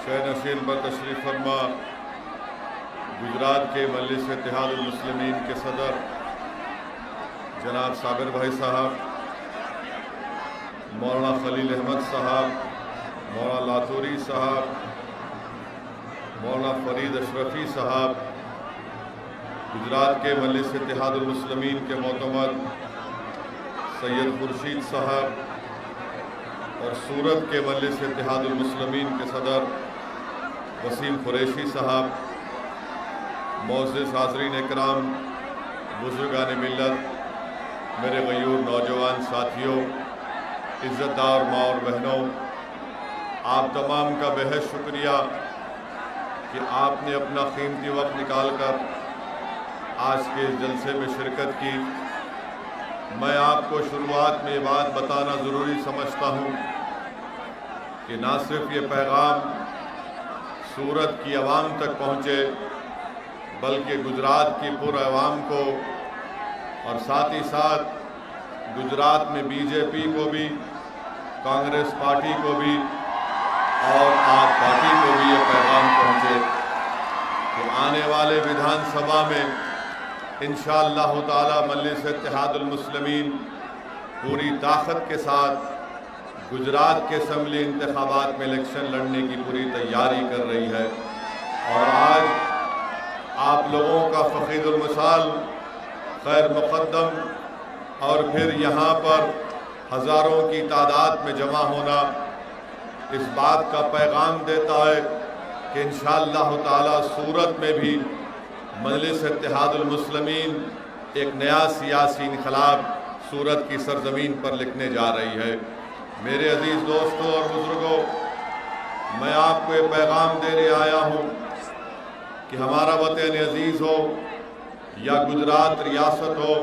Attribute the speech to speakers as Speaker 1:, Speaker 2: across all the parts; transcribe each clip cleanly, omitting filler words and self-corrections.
Speaker 1: शह नशीन पर तशरीफ़ फरमा गुजरात के मजलिस इत्तेहादुल मुस्लिमीन के सदर जनाब साबिर भाई साहब, मौलाना खलील अहमद साहब, मौलाना लातूरी साहब, मौलाना फरीद अशरफी साहब, गुजरात के मजलिस इत्तेहादुल मुस्लिमीन के मोतमद सैयद खुर्शीद साहब और सूरत के मजलिस इत्तेहादुल मुस्लिमीन के सदर वसीम कुरैशी साहब, मोअज़्ज़िज़ हाज़रीन इकराम, बुज़ुर्गान मिल्लत, मेरे गयूर नौजवान साथियों, इज़्ज़तदार माँ और बहनों, आप तमाम का बेहद शुक्रिया कि आपने अपना कीमती वक्त निकाल कर आज के इस जलसे में शिरकत की। मैं आपको शुरुआत में ये बात बताना ज़रूरी समझता हूँ कि ना सिर्फ ये पैगाम सूरत की आवाम तक पहुँचे बल्कि गुजरात की पूरे आवाम को और साथ ही साथ गुजरात में बीजेपी को भी, कांग्रेस पार्टी को भी और आप पार्टी को भी ये पैगाम पहुँचे कि आने वाले विधानसभा में इंशाअल्लाह ताला मजलिस इत्तेहादुल मुस्लिमीन पूरी ताकत के साथ गुजरात के असम्बली इंतखाबात में इलेक्शन लड़ने की पूरी तैयारी कर रही है। और आज आप लोगों का फ़खीदुल मिसाल खैर मुक़द्दम और फिर यहाँ पर हज़ारों की तादाद में जमा होना इस बात का पैगाम देता है कि इंशाअल्लाह ताला सूरत में भी मजलिस इत्तेहादुल मुस्लिमीन एक नया सियासी इनकलाब सूरत की सरजमीन पर लिखने जा रही है। मेरे अजीज़ दोस्तों और बुज़ुर्गों, मैं आपको ये पैगाम देने आया हूँ कि हमारा वतन अजीज़ हो या गुजरात रियासत हो,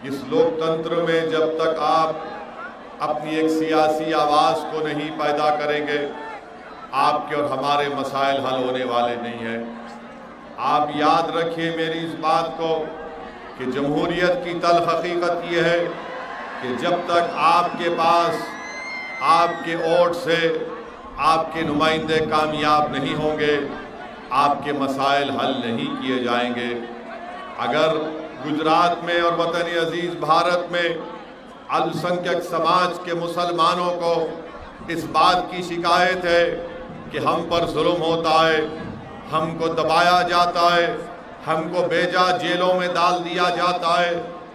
Speaker 1: इस लोकतंत्र में जब तक आप अपनी एक सियासी आवाज़ को नहीं पैदा करेंगे, आपके और हमारे मसाइल हल होने वाले नहीं हैं। आप याद रखिए मेरी इस बात को कि जमहूरियत की तल्ख़ हकीकत ये है कि जब तक आपके पास आपके वोट से आपके नुमाइंदे कामयाब नहीं होंगे, आपके मसाइल हल नहीं किए जाएंगे। अगर गुजरात में और वतन अजीज़ भारत में अल्पसंख्यक समाज के मुसलमानों को इस बात की शिकायत है कि हम पर जुल्म होता है, हमको दबाया जाता है, हमको बेजा जेलों में डाल दिया जाता है,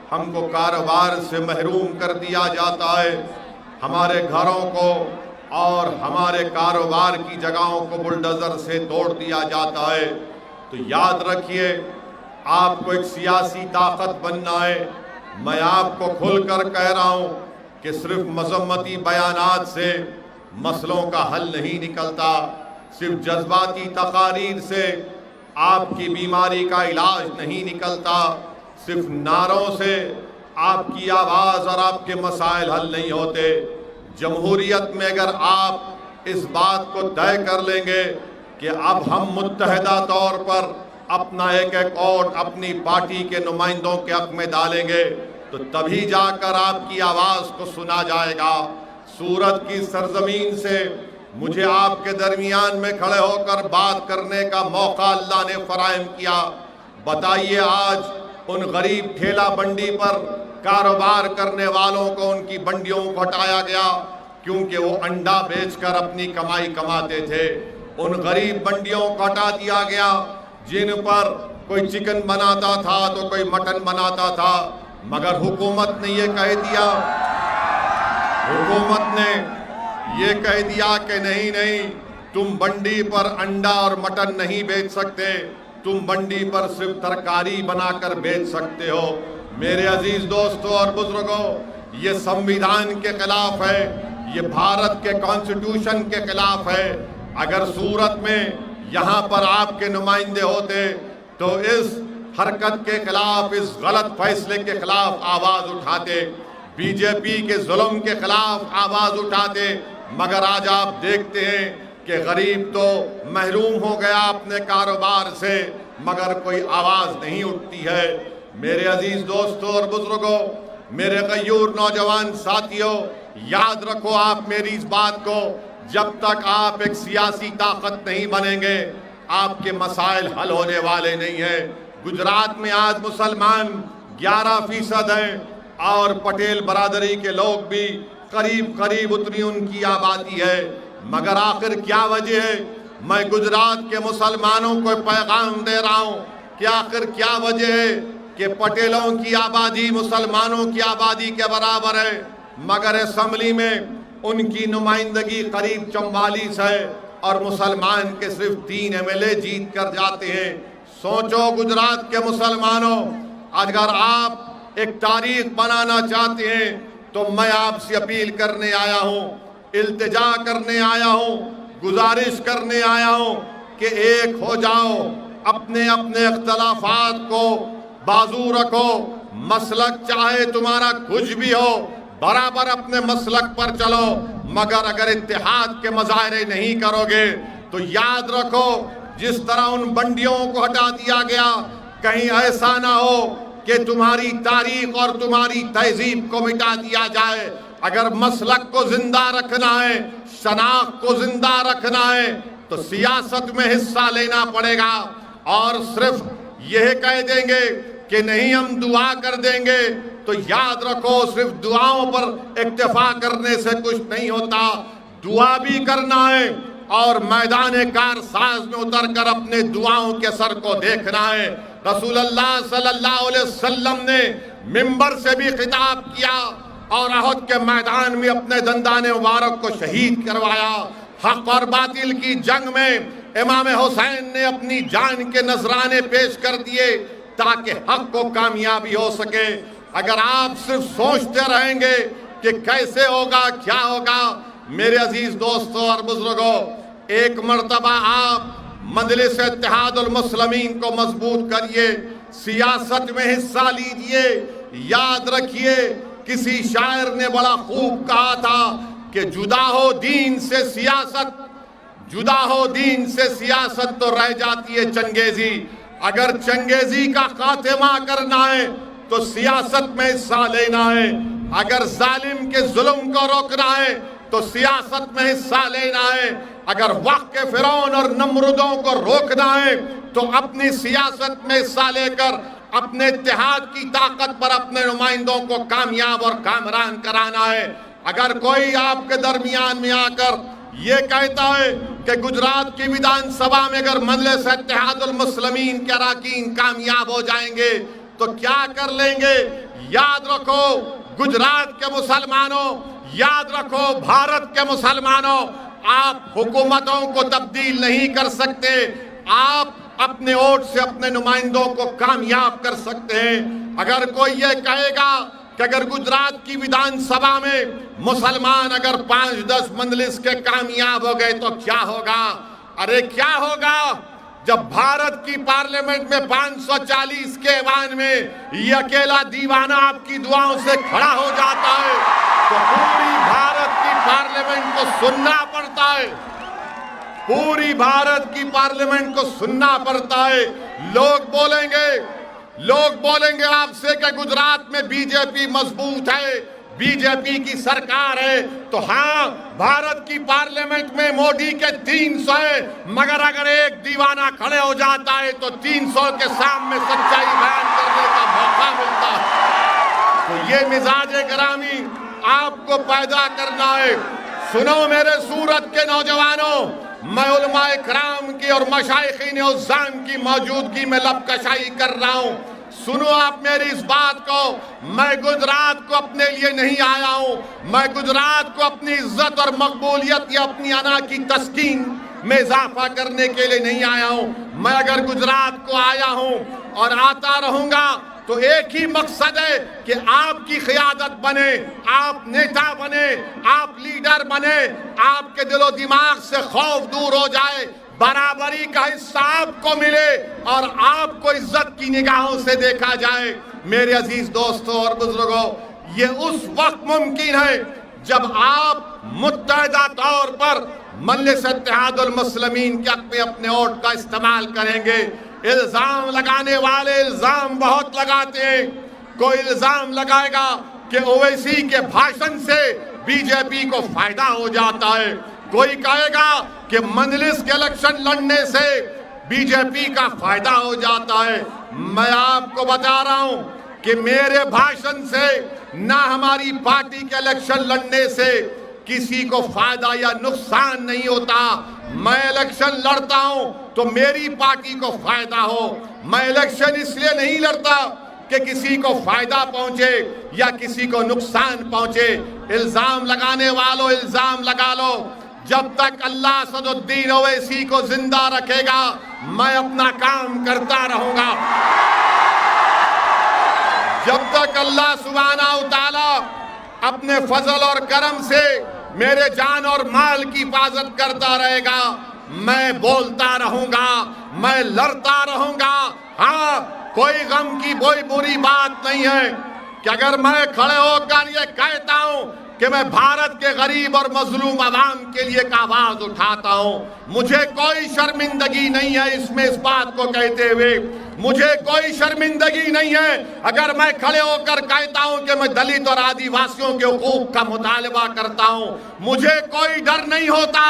Speaker 1: हमको कारोबार से महरूम कर दिया जाता है, हमारे घरों को और हमारे कारोबार की जगहों को बुलडोज़र से तोड़ दिया जाता है, तो याद रखिए आपको एक सियासी ताकत बनना है। मैं आपको खुलकर कह रहा हूँ कि सिर्फ मज़म्मती बयानात से मसलों का हल नहीं निकलता, सिर्फ जज्बाती तकारीर से आपकी बीमारी का इलाज नहीं निकलता, सिर्फ नारों से आपकी आवाज़ और आपके मसाइल हल नहीं होते। जमहूरियत में अगर आप इस बात को तय कर लेंगे कि अब हम मुत्तहदा तौर पर अपना एक एक वोट अपनी पार्टी के नुमाइंदों के हक में डालेंगे, तो तभी जाकर आपकी आवाज़ को सुना जाएगा। सूरत की सरजमीन से मुझे आपके दरमियान में खड़े होकर बात करने का मौका अल्लाह ने फराहम किया। बताइए आज उन गरीब ठेला बंडी पर कारोबार करने वालों को उनकी बंडियों को हटाया गया क्योंकि वो अंडा बेचकर अपनी कमाई कमाते थे। उन गरीब बंडियों को हटा दिया गया जिन पर कोई चिकन बनाता था तो कोई मटन बनाता था, मगर हुकूमत ने ये कह दिया, हुकूमत ने ये कह दिया कि नहीं नहीं, तुम बंडी पर अंडा और मटन नहीं बेच सकते, तुम बंडी पर सिर्फ तरकारी बनाकर बेच सकते हो। मेरे अजीज दोस्तों और बुजुर्गों, ये संविधान के खिलाफ है, ये भारत के कॉन्स्टिट्यूशन के खिलाफ है। अगर सूरत में यहाँ पर आपके नुमाइंदे होते तो इस हरकत के खिलाफ, इस गलत फैसले के खिलाफ आवाज उठाते, बीजेपी के जुल्म के खिलाफ आवाज उठाते। मगर आज आप देखते हैं कि गरीब तो महरूम हो गया अपने कारोबार से, मगर कोई आवाज नहीं उठती है। मेरे अजीज दोस्तों और बुजुर्गों, मेरे गयूर नौजवान साथियों, याद रखो आप मेरी इस बात को, जब तक आप एक सियासी ताकत नहीं बनेंगे आपके मसाइल हल होने वाले नहीं है। गुजरात में आज मुसलमान 11% हैं और पटेल बरादरी के लोग भी करीब करीब उतनी उनकी आबादी है। मगर आखिर क्या वजह है? मैं गुजरात के मुसलमानों को पैगाम दे रहा हूँ कि आखिर क्या वजह है कि पटेलों की आबादी मुसलमानों की आबादी के बराबर है, मगर असेंबली में उनकी नुमाइंदगी करीब 44 है और मुसलमान के सिर्फ 3 MLA जीत कर जाते हैं। सोचो गुजरात के मुसलमानों, अगर आप एक तारीख बनाना चाहते हैं तो मैं आपसे अपील करने आया हूँ, इल्तिजा करने आया हूँ, गुजारिश करने आया हूँ कि एक हो जाओ, अपने अपने इख्तलाफात को बाजू रखो, मसलक चाहे तुम्हारा कुछ भी हो बराबर अपने मसलक पर चलो, मगर अगर इत्तेहाद के मुजाहरे नहीं करोगे तो याद रखो जिस तरह उन बंडियों को हटा दिया गया, कहीं ऐसा ना हो कि तुम्हारी तारीख और तुम्हारी तहजीब को मिटा दिया जाए। अगर मसलक को जिंदा रखना है, शनाख्त को जिंदा रखना है तो सियासत में हिस्सा लेना पड़ेगा। और सिर्फ यह कह देंगे कि नहीं हम दुआ कर देंगे तो याद रखो सिर्फ दुआओं पर इक्तफा करने से कुछ नहीं होता, दुआ भी करना है और मैदान कारसाज में उतरकर अपने दुआओं के असर को देखना है। रसूलुल्लाह सल्लल्लाहु अलैहि वसल्लम ने मिंबर से भी खिताब किया और अहद के मैदान में अपने दंदाने मुबारक को शहीद करवाया। हक और बातिल की जंग में इमाम हुसैन ने अपनी जान के नजराने पेश कर दिए ताकि हक को कामयाबी हो सके। अगर आप सिर्फ सोचते रहेंगे कि कैसे होगा क्या होगा, मेरे अजीज दोस्तों और बुजुर्गों, एक मर्तबा आप मजलिस इत्तेहादुल मुस्लिमीन को मजबूत करिए, सियासत में हिस्सा लीजिए। याद रखिए किसी शायर ने बड़ा खूब कहा था कि जुदा हो दीन से सियासत, जुदा हो दीन से सियासत तो रह जाती है चंगेजी। अगर चंगेजी का खात्मा करना है तो सियासत में हिस्सा लेना है, अगर जालिम के जुल्म को रोकना है तो सियासत में हिस्सा लेना है, अगर वक्त के फिरौन और नमरूदों को रोकना है तो अपनी सियासत में हिस्सा लेकर अपने इत्तेहाद की ताकत पर अपने नुमाइंदों को कामयाब और कामरान कराना है। अगर कोई आपके दरमियान में आकर ये कहता है कि गुजरात की विधानसभा में अगर मजलिस इत्तेहादुल मुस्लिमीन के अरकान कामयाब हो जाएंगे तो क्या कर लेंगे, याद रखो गुजरात के मुसलमानों, याद रखो भारत के मुसलमानों, आप हुकूमतों को तब्दील नहीं कर सकते, आप अपने वोट से अपने नुमाइंदों को कामयाब कर सकते हैं। अगर कोई ये कहेगा कि अगर गुजरात की विधानसभा में मुसलमान अगर 5-10 मजलिस के कामयाब हो गए तो क्या होगा? अरे क्या होगा जब भारत की पार्लियामेंट में 540 के ऐवान में ये अकेला दीवाना आपकी दुआओं से खड़ा हो जाता है तो पूरी भारत की पार्लियामेंट को सुनना पड़ता है, पूरी भारत की पार्लियामेंट को सुनना पड़ता है। लोग बोलेंगे आपसे कि गुजरात में बीजेपी मजबूत है, बीजेपी की सरकार है, तो हाँ भारत की पार्लियामेंट में मोदी के 300 है, मगर अगर एक दीवाना खड़े हो जाता है तो 300 के सामने सच्चाई बयान करने का मौका मिलता है। तो ये मिजाज गिरामी आपको पैदा करना है। सुनो मेरे सूरत के नौजवानों, मैं उलमाए कराम की और मशाइखीन उज़्ज़ाम की मौजूदगी में लबकशाई कर रहा हूँ। सुनो आप मेरी इस बात को, मैं गुजरात को अपने लिए नहीं आया हूँ, मैं गुजरात को अपनी इज्जत और मकबूलियत या अपनी अना की तस्कीन में इजाफा करने के लिए नहीं आया हूँ। मैं अगर गुजरात को आया हूँ और आता रहूंगा तो एक ही मकसद है कि आपकी क़ियादत बने, आप नेता बने, आप लीडर बने, आपके दिलो दिमाग से खौफ दूर हो जाए, बराबरी का हिस्सा आपको मिले और आपको इज्जत की निगाहों से देखा जाए। मेरे अजीज दोस्तों और बुजुर्गों, ये उस वक्त मुमकिन है जब आप मुत्तहिदा तौर पर मजलिस इत्तेहादुल मुस्लिमीन के हक़ में अपने वोट का इस्तेमाल करेंगे। इल्जाम लगाने वाले इल्जाम बहुत लगाते हैं। कोई इल्जाम लगाएगा कि ओवैसी के भाषण से बीजेपी को फायदा हो जाता है, कोई कहेगा कि मजलिस के इलेक्शन लड़ने से बीजेपी का फायदा हो जाता है। मैं आपको बता रहा हूं कि मेरे भाषण से ना हमारी पार्टी के इलेक्शन लड़ने से किसी को फायदा या नुकसान नहीं होता। मैं इलेक्शन लड़ता हूं तो मेरी पार्टी को फायदा हो। मैं इलेक्शन इसलिए नहीं लड़ता कि किसी को फायदा पहुंचे या किसी को नुकसान पहुंचे। इल्जाम लगाने वालों इल्जाम लगा लो। जब तक अल्लाह असदुद्दीन ओवैसी को जिंदा रखेगा मैं अपना काम करता रहूंगा। जब तक अल्लाह सुब्हानहू तआला अपने फजल और करम से मेरे जान और माल की हिफाजत करता रहेगा मैं बोलता रहूंगा, मैं लड़ता रहूंगा। हाँ, कोई गम की कोई बुरी बात नहीं है कि अगर मैं खड़े होकर ये कहता हूं कि मैं भारत के गरीब और मजलूम आवाम के लिए एक आवाज उठाता हूं, मुझे कोई शर्मिंदगी नहीं है इसमें। इस बात को कहते हुए मुझे कोई शर्मिंदगी नहीं है अगर मैं खड़े होकर कहता हूं कि मैं दलित और आदिवासियों के हुकूक का मुतालबा करता हूं। मुझे कोई डर नहीं होता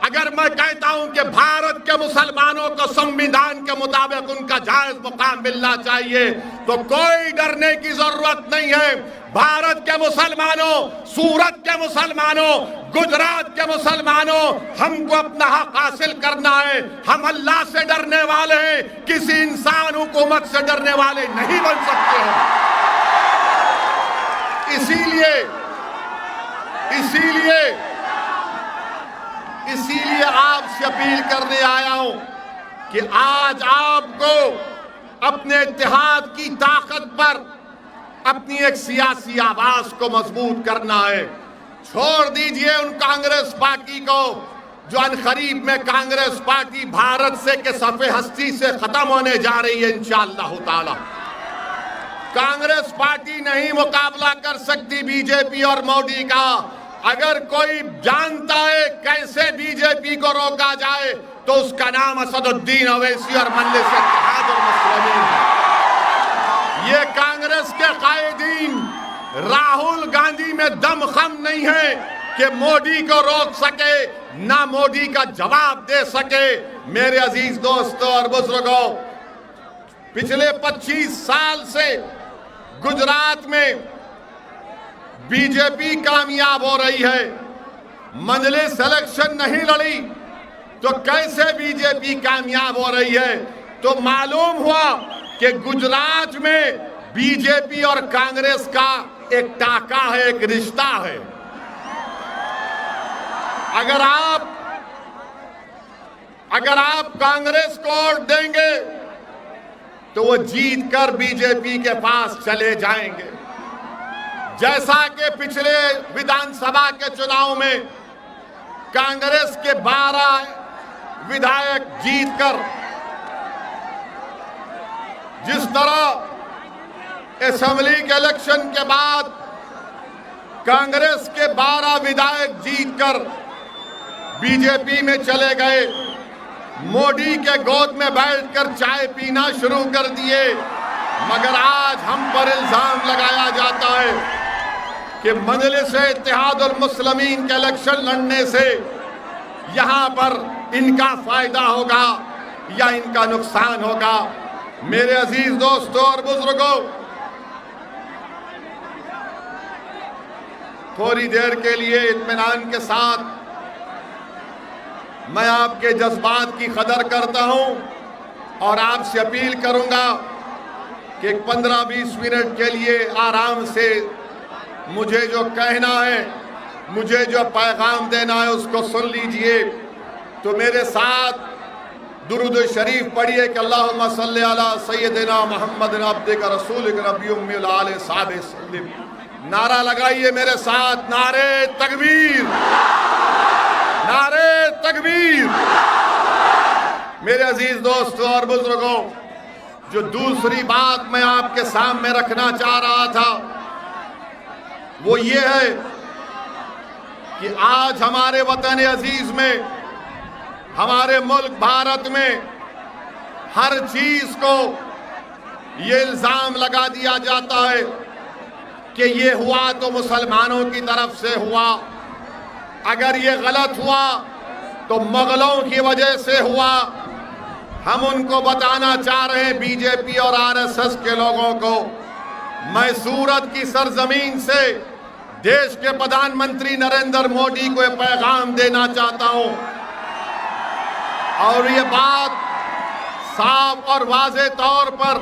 Speaker 1: अगर मैं कहता हूं कि भारत के मुसलमानों को संविधान के मुताबिक उनका जायज मुकाम मिलना चाहिए, तो कोई डरने की जरूरत नहीं है। भारत के मुसलमानों, सूरत के मुसलमानों, गुजरात के मुसलमानों, हमको अपना हक हासिल करना है। हम अल्लाह से डरने वाले हैं, किसी इंसान हुकूमत से डरने वाले नहीं बन सकते हैं। इसीलिए आपसे अपील करने आया हूं कि आज आपको अपने इत्तेहाद की ताकत पर अपनी एक सियासी आवाज को मजबूत करना है। छोड़ दीजिए उन कांग्रेस पार्टी को जो अनकरीब में कांग्रेस पार्टी भारत से के सफ़े हस्ती से खत्म होने जा रही है इंशाअल्लाह ताला। कांग्रेस पार्टी नहीं मुकाबला कर सकती बीजेपी और मोदी का। अगर कोई जानता है कैसे बीजेपी को रोका जाए तो उसका नाम असदुद्दीन ओवैसी और मजलिस इत्तेहाद और मुस्लिमीन है। ये कांग्रेस के कायदीन राहुल गांधी में दमखम नहीं है कि मोदी को रोक सके, ना मोदी का जवाब दे सके। मेरे अजीज दोस्तों और बुजुर्गों, पिछले 25 साल से गुजरात में बीजेपी कामयाब हो रही है। मजलिस इलेक्शन नहीं लड़ी तो कैसे बीजेपी कामयाब हो रही है? तो मालूम हुआ कि गुजरात में बीजेपी और कांग्रेस का एक टाका है, एक रिश्ता है। अगर आप कांग्रेस को वोट देंगे तो वो जीत कर बीजेपी के पास चले जाएंगे। जैसा कि पिछले विधानसभा के चुनाव में कांग्रेस के 12 विधायक जीतकर जिस तरह असेंबली के इलेक्शन के बाद कांग्रेस के 12 विधायक जीतकर बीजेपी में चले गए, मोदी के गोद में बैठकर चाय पीना शुरू कर दिए, मगर आज हम पर इल्जाम लगाया जाता है कि मजलिस इत्तेहाद और मुस्लिमीन के इलेक्शन लड़ने से यहां पर इनका फायदा होगा या इनका नुकसान होगा। मेरे अजीज दोस्तों और बुजुर्गों, थोड़ी देर के लिए इत्मीनान के साथ मैं आपके जज्बात की कदर करता हूं और आपसे अपील करूंगा कि 15-20 मिनट के लिए आराम से मुझे जो कहना है, मुझे जो पैगाम देना है उसको सुन लीजिए। तो मेरे साथ दुरूद शरीफ पढ़िए कि अल्लाहुम्मा सल्ली अला सय्यदिना मुहम्मद अब्दिका रसूलिका नबी उम्मिल आले साहबे सल्लिम। नारा लगाइए मेरे साथ, नारे तकबीर, नारे तकबीर। मेरे अजीज दोस्तों और बुजुर्गों, जो दूसरी बात मैं आपके सामने रखना चाह रहा था वो ये है कि आज हमारे वतन अजीज में, हमारे मुल्क भारत में हर चीज को ये इल्जाम लगा दिया जाता है कि ये हुआ तो मुसलमानों की तरफ से हुआ, अगर ये गलत हुआ तो मुगलों की वजह से हुआ। हम उनको बताना चाह रहे हैं, बीजेपी और आरएसएस के लोगों को, मैं सूरत की सरजमीन से देश के प्रधानमंत्री नरेंद्र मोदी को यह पैगाम देना चाहता हूं और ये बात साफ और वाज़े तौर पर,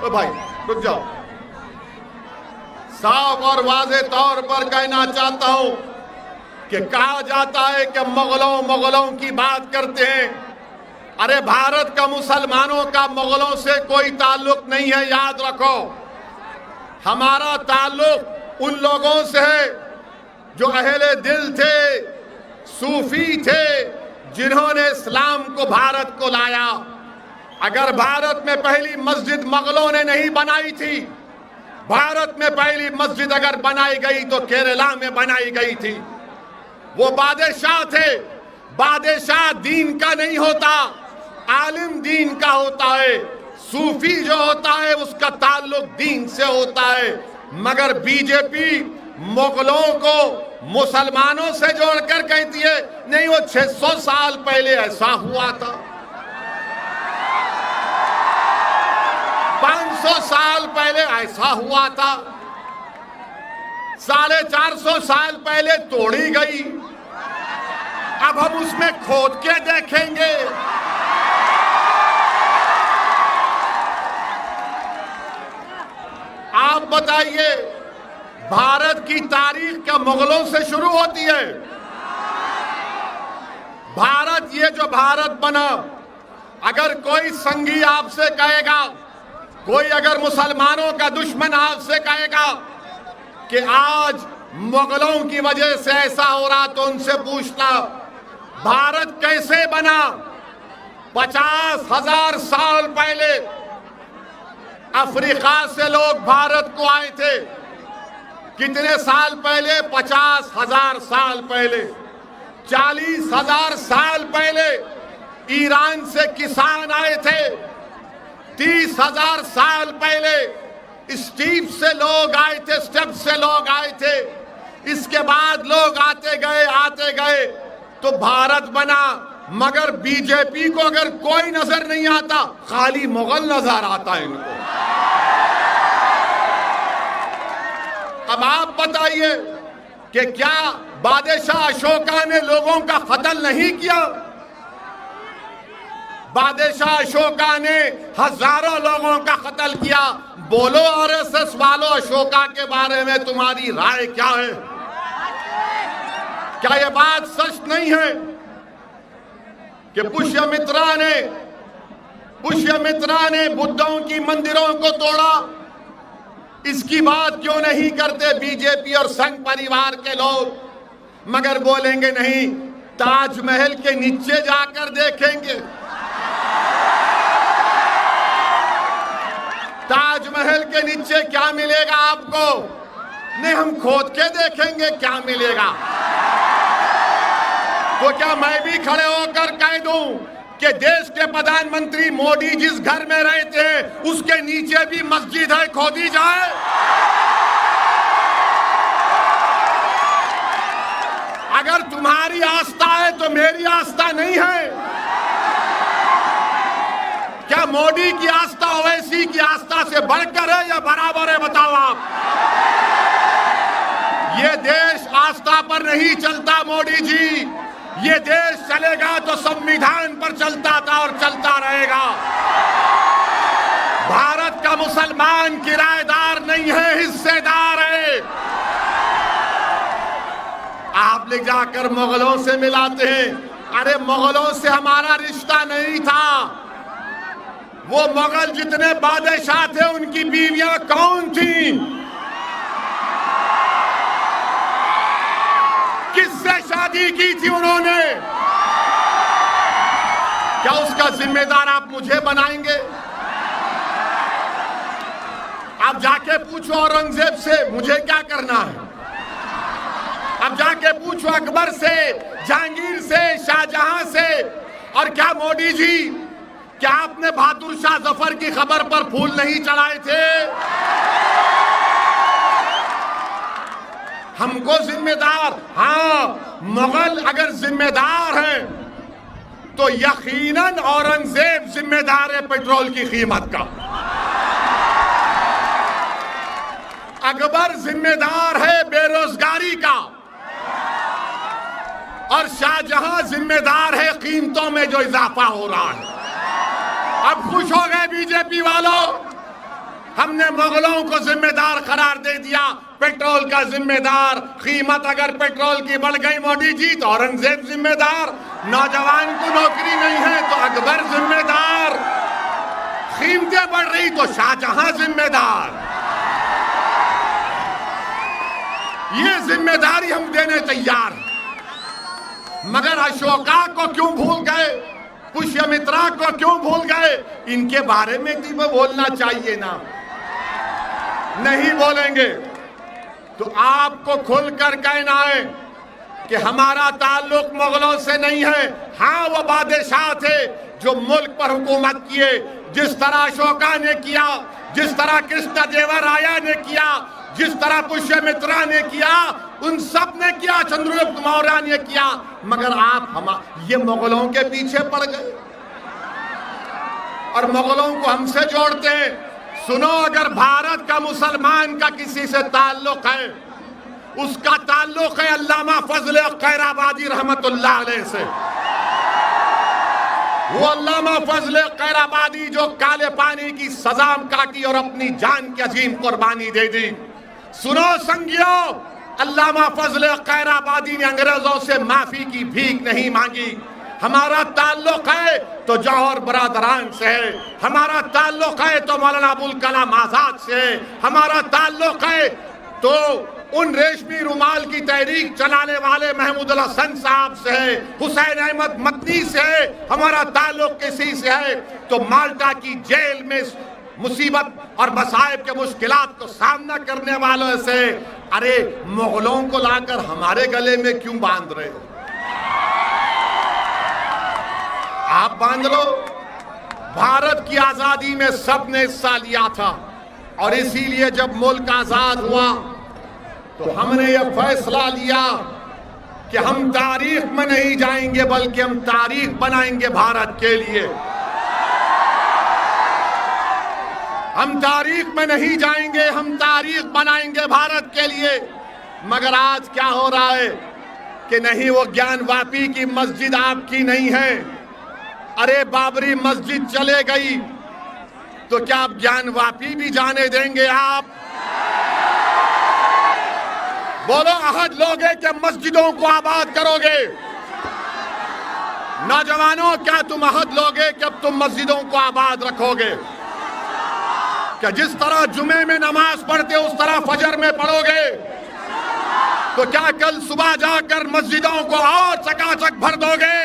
Speaker 1: ओ भाई रुक जाओ, साफ और वाज़े तौर पर कहना चाहता हूं कि कहा जाता है कि मुगलों की बात करते हैं। अरे भारत का मुसलमानों का मुगलों से कोई ताल्लुक नहीं है, याद रखो। हमारा ताल्लुक उन लोगों से है जो अहले दिल थे, सूफी थे, जिन्होंने इस्लाम को भारत को लाया। अगर भारत में पहली मस्जिद मुगलों ने नहीं बनाई थी, भारत में पहली मस्जिद अगर बनाई गई तो केरला में बनाई गई थी। वो बादशाह थे, बादशाह दीन का नहीं होता, आलिम दीन का होता है। सूफी जो होता है उसका ताल्लुक दीन से होता है। मगर बीजेपी मुगलों को मुसलमानों से जोड़कर कहती है नहीं, वो 600 साल पहले ऐसा हुआ था, 500 साल पहले ऐसा हुआ था, 450 साल पहले तोड़ी गई, अब हम उसमें खोद के देखेंगे। आप बताइए, भारत की तारीख क्या मुगलों से शुरू होती है? भारत, ये जो भारत बना, अगर कोई संगी आपसे कहेगा, कोई अगर मुसलमानों का दुश्मन आपसे कहेगा कि आज मुगलों की वजह से ऐसा हो रहा, तो उनसे पूछना भारत कैसे बना। 50,000 साल पहले अफ्रीका से लोग भारत को आए थे। कितने साल पहले? 50,000 साल पहले। 40,000 साल पहले ईरान से किसान आए थे। 30,000 साल पहले स्टीप से लोग आए थे, स्टेप से लोग आए थे। इसके बाद लोग आते गए तो भारत बना। मगर बीजेपी को अगर कोई नजर नहीं आता, खाली मुगल नजर आता है इनको। अब आप बताइए कि क्या बादशाह अशोका ने लोगों का कत्ल नहीं किया? बादशाह अशोका ने हजारों लोगों का कत्ल किया। बोलो आरएसएस वालों, अशोका के बारे में तुम्हारी राय क्या है? क्या यह बात सच नहीं है कि पुष्यमित्रा ने बुद्धों की मंदिरों को तोड़ा? इसकी बात क्यों नहीं करते बीजेपी और संघ परिवार के लोग? मगर बोलेंगे नहीं, ताजमहल के नीचे जाकर देखेंगे, ताजमहल के नीचे क्या मिलेगा आपको? नहीं, हम खोद के देखेंगे क्या मिलेगा। तो क्या मैं भी खड़े होकर कह दूं कि देश के प्रधानमंत्री मोदी जिस घर में रहते हैं उसके नीचे भी मस्जिद है, खोदी जाए? अगर तुम्हारी आस्था है तो मेरी आस्था नहीं है। क्या मोदी की आस्था ओवैसी की आस्था से बढ़कर है या बराबर है? बताओ आप। ये देश आस्था पर नहीं चलता मोदी जी, ये देश चलेगा तो संविधान पर चलता था और चलता रहेगा। भारत का मुसलमान किराएदार नहीं है, हिस्सेदार है। आप ले जाकर मुगलों से मिलाते हैं। अरे मुगलों से हमारा रिश्ता नहीं था। वो मुगल जितने बादशाह थे उनकी बीवियां कौन थी? किससे शादी की थी उन्होंने? क्या उसका जिम्मेदार आप मुझे बनाएंगे? आप जाके पूछो औरंगजेब से मुझे क्या करना है। अब जाके पूछो अकबर से, जहांगीर से, शाहजहां से। और क्या मोदी जी, क्या आपने बहादुर शाह जफर की खबर पर फूल नहीं चढ़ाए थे? हमको जिम्मेदार, हाँ
Speaker 2: मुगल अगर जिम्मेदार हैं तो यकीनन औरंगजेब जिम्मेदार है पेट्रोल की कीमत का। अकबर जिम्मेदार है बेरोजगारी का और शाहजहां जिम्मेदार है कीमतों में जो इजाफा हो रहा है। अब खुश हो गए बीजेपी वालों, हमने मुगलों को जिम्मेदार करार दे दिया, पेट्रोल का जिम्मेदार। कीमत अगर पेट्रोल की बढ़ गई मोदी जी तो औरंगजेब जिम्मेदार, नौजवान को नौकरी नहीं है तो अकबर जिम्मेदार, कीमतें बढ़ रही तो शाहजहां जिम्मेदार। ये जिम्मेदारी हम देने तैयार हैं। मगर अशोका को क्यों भूल गए, पुष्यमित्रा को क्यों भूल गए? इनके बारे में भी बोलना चाहिए ना, नहीं बोलेंगे तो आपको खुलकर कहना है कि हमारा ताल्लुक मुगलों से नहीं है। हाँ, वो बादशाह थे जो मुल्क पर हुकूमत किए, जिस तरह अशोका ने किया, जिस तरह कृष्णदेवराया ने किया, जिस तरह पुष्यमित्रा ने किया, उन सब ने किया, चंद्रगुप्त मौर्य ने किया। मगर आप ये मुगलों के पीछे पड़ गए और मुगलों को हमसे जोड़ते हैं। सुनो, अगर भारत का मुसलमान का किसी से ताल्लुक है, उसका ताल्लुक है अल्लामा फजल खैराबादी रहमतुल्लाह अलैह से। वो अल्लामा फजल खैराबादी जो काले पानी की सजा काटी और अपनी जान की अजीम कुर्बानी दे दी। सुनो संगियो, अल्लामा फजल खैराबादी ने अंग्रेजों से माफी की भीख नहीं मांगी। हमारा ताल्लुक है तो जौहर बरादरान से है, हमारा ताल्लुक है तो मौलाना अबुल कलाम आजाद से है, हमारा ताल्लुक है तो उन रेशमी रुमाल की तहरीक चलाने वाले महमूद अल हसन साहब से है, हुसैन अहमद मदनी से है, हमारा ताल्लुक किसी से है तो माल्टा की जेल में मुसीबत और मसाइब के मुश्किलात को सामना करने वालों से। अरे मुगलों को लाकर हमारे गले में क्यों बांध रहे हो? आप बांध लो। भारत की आजादी में सबने हिस्सा लिया था और इसीलिए जब मुल्क आजाद हुआ तो हमने यह फैसला लिया कि हम तारीख में नहीं जाएंगे बल्कि हम तारीख बनाएंगे भारत के लिए। हम तारीख में नहीं जाएंगे, हम तारीख बनाएंगे भारत के लिए। मगर आज क्या हो रहा है कि नहीं, वो ज्ञानवापी की मस्जिद आपकी नहीं है। अरे बाबरी मस्जिद चले गई तो क्या आप ज्ञानवापी भी जाने देंगे? आप बोलो, अहद लोगे कि मस्जिदों को आबाद करोगे? नौजवानों, क्या तुम अहद लोगे कि अब तुम मस्जिदों को आबाद रखोगे? क्या जिस तरह जुमे में नमाज पढ़ते उस तरह फजर में पढ़ोगे? तो क्या कल सुबह जाकर मस्जिदों को और चकाचक भर दोगे?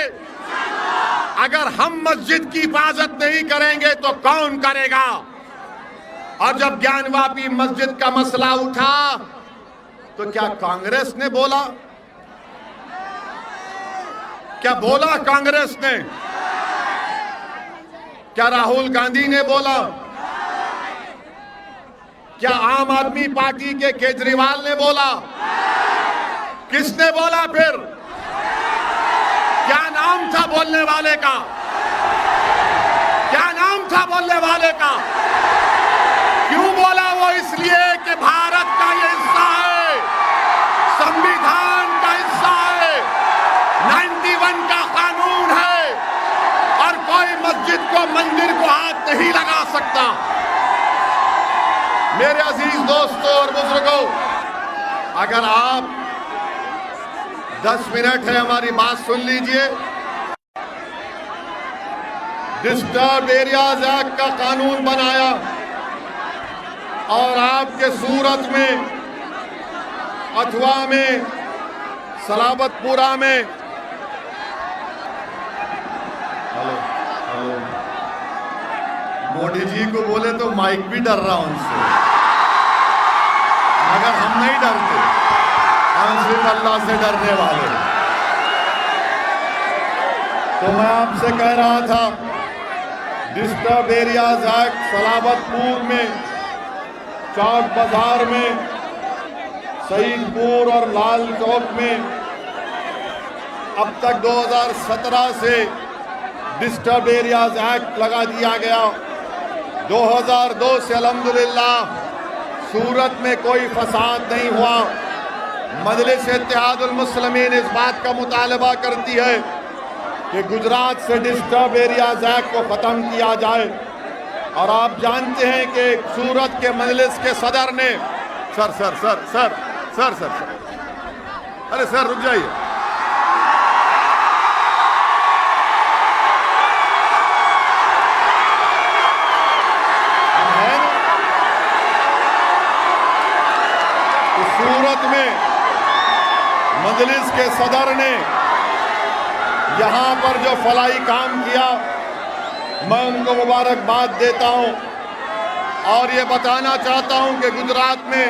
Speaker 2: अगर हम मस्जिद की हिफाजत नहीं करेंगे तो कौन करेगा? और जब ज्ञानवापी मस्जिद का मसला उठा तो क्या कांग्रेस ने बोला? क्या बोला कांग्रेस ने? क्या राहुल गांधी ने बोला? क्या आम आदमी पार्टी के केजरीवाल ने बोला? किसने बोला फिर? क्या नाम था बोलने वाले का? क्या नाम था बोलने वाले का? क्यों बोला वो? इसलिए कि भारत का ये हिस्सा है, संविधान का हिस्सा है, 91 का कानून है और कोई मस्जिद को, मंदिर को हाथ नहीं लगा सकता। मेरे अजीज दोस्तों और बुजुर्गों, अगर आप 10 मिनट है हमारी बात सुन लीजिए। डिस्टर्ब एरियाज एक्ट का कानून बनाया और आपके सूरत में, अथवा में, सलाबतपुरा में, हेलो, मोदी जी को बोले तो माइक भी डर रहा उनसे, मगर हम नहीं डरते, हम सिर्फ अल्लाह से डरने वाले। तो मैं आपसे कह रहा था, डिस्टर्ब एरियाज एक्ट सलाबतपुर में, चौक बाजार में, शहीदपुर और लाल चौक में
Speaker 1: अब तक 2017 से डिस्टर्ब एरियाज एक्ट लगा दिया गया। 2002 से अल्हम्दुलिल्लाह सूरत में कोई फसाद नहीं हुआ। मजलिस इत्तेहादुल मुस्लिमीन इस बात का मुतालबा करती है कि गुजरात से डिस्टर्ब एरियाज एक्ट को ख़त्म किया जाए। और आप जानते हैं कि सूरत के मजलिस के सदर ने sir sir sir sir sir sir sir अरे सर रुक जाइए। सूरत में मजलिस के सदर ने यहाँ पर जो फलाई काम किया, मैं उनको मुबारकबाद देता हूँ। और ये बताना चाहता हूँ कि गुजरात में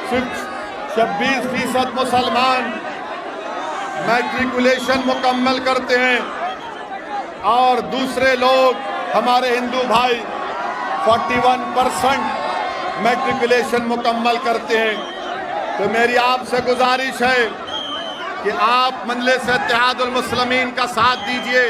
Speaker 1: सिर्फ 26% मुसलमान मैट्रिकुलेशन मुकम्मल करते हैं और दूसरे लोग हमारे हिंदू भाई 41% मैट्रिकुलेशन मुकम्मल करते हैं। तो मेरी आपसे गुजारिश है कि आप मजलिस इत्तेहादुल मुस्लिमीन का साथ दीजिए।